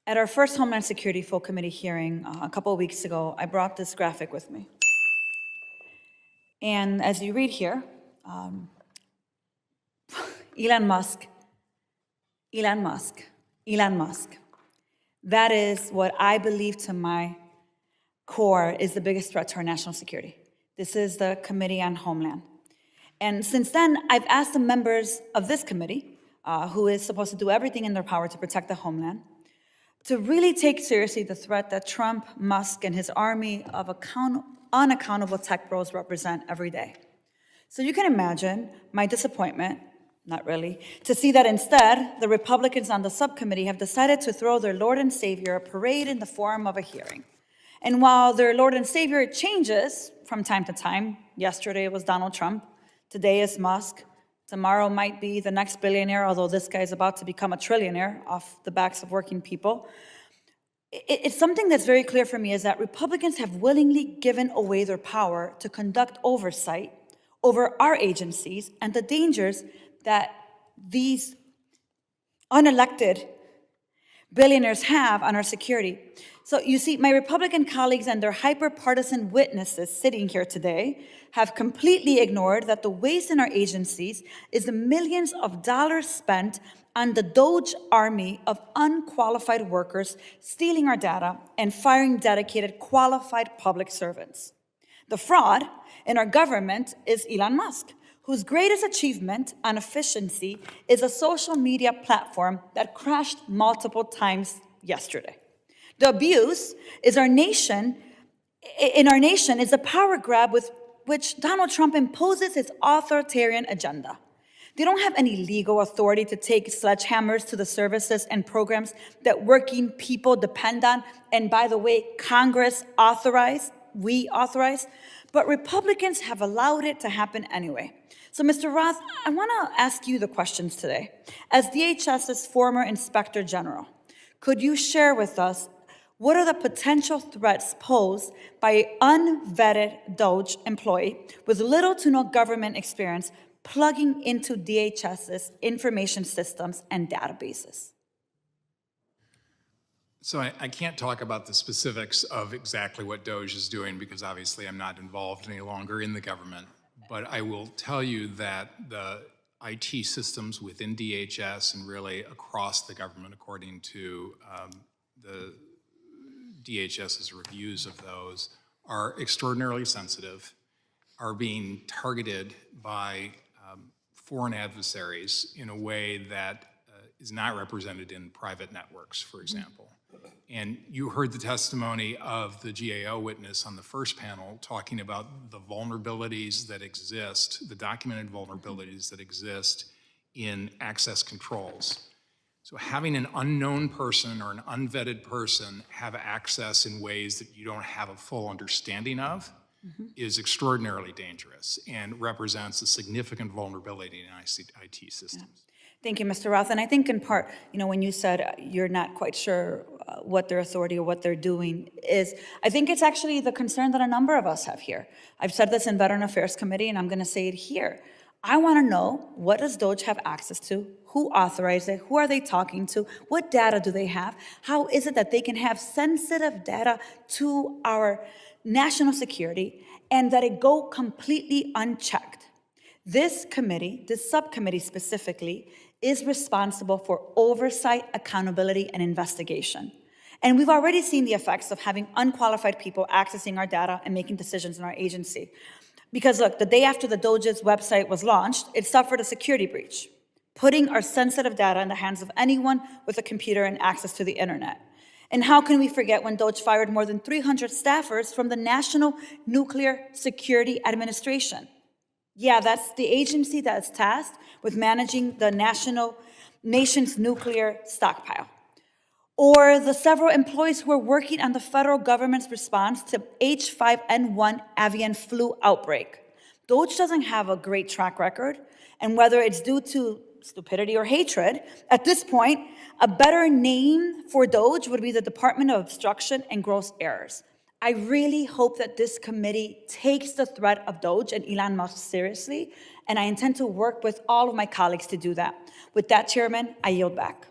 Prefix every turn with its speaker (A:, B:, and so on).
A: At our first Homeland Security Full Committee hearing a couple of weeks ago, I brought this graphic with me. And as you read here, Elon Musk. That is what I believe to my core is the biggest threat to our national security. This is the Committee on Homeland. And since then, I've asked the members of this committee, who is supposed to do everything in their power to protect the homeland, to really take seriously the threat that Trump, Musk, and his army of unaccountable tech bros represent every day. So you can imagine my disappointment, not really, to see that instead, the Republicans on the subcommittee have decided to throw their Lord and Savior a parade in the form of a hearing. And while their Lord and Savior changes from time to time, yesterday it was Donald Trump, today is Musk, tomorrow might be the next billionaire, although this guy is about to become a trillionaire off the backs of working people. It's something that's very clear for me is that Republicans have willingly given away their power to conduct oversight over our agencies and the dangers that these unelected billionaires have on our security. So you see, my Republican colleagues and their hyper-partisan witnesses sitting here today have completely ignored that the waste in our agencies is the millions of dollars spent on the DOGE army of unqualified workers stealing our data and firing dedicated, qualified public servants. The fraud in our government is Elon Musk, whose greatest achievement on efficiency is a social media platform that crashed multiple times yesterday. The abuse is in our nation is a power grab with which Donald Trump imposes his authoritarian agenda. They don't have any legal authority to take sledgehammers to the services and programs that working people depend on. And by the way, Congress authorized, we authorized, but Republicans have allowed it to happen anyway. So Mr. Roth, I want to ask you the questions today. As DHS's former Inspector General, could you share with us what are the potential threats posed by an unvetted DOGE employee with little to no government experience plugging into DHS's information systems and databases?
B: So I can't talk about the specifics of exactly what DOGE is doing because obviously I'm not involved any longer in the government. But I will tell you that the IT systems within DHS and really across the government, according to the DHS's reviews of those, are extraordinarily sensitive, are being targeted by foreign adversaries in a way that is not represented in private networks, for example. And you heard the testimony of the GAO witness on the first panel talking about the vulnerabilities that exist, the documented vulnerabilities that exist in access controls. So having an unknown person or an unvetted person have access in ways that you don't have a full understanding of is extraordinarily dangerous and represents a significant vulnerability in IT systems.
A: Yeah. Thank you, Mr. Roth. And I think in part, when you said you're not quite sure what their authority or what they're doing is, I think it's actually the concern that a number of us have here. I've said this in Veteran Affairs Committee, and I'm going to say it here. I want to know, what does DOGE have access to? Who authorized it? Who are they talking to? What data do they have? How is it that they can have sensitive data to our national security and that it go completely unchecked? This committee, this subcommittee specifically, is responsible for oversight, accountability, and investigation. And we've already seen the effects of having unqualified people accessing our data and making decisions in our agency. Because look, the day after the DOGE's website was launched, it suffered a security breach, putting our sensitive data in the hands of anyone with a computer and access to the internet. And how can we forget when DOGE fired more than 300 staffers from the National Nuclear Security Administration? Yeah, that's the agency that's tasked with managing the nation's nuclear stockpile. Or the several employees who are working on the federal government's response to H5N1 avian flu outbreak. DOGE doesn't have a great track record, and whether it's due to stupidity or hatred, at this point, a better name for DOGE would be the Department of Obstruction and Gross Errors. I really hope that this committee takes the threat of DOGE and Elon Musk seriously, and I intend to work with all of my colleagues to do that. With that, Chairman, I yield back.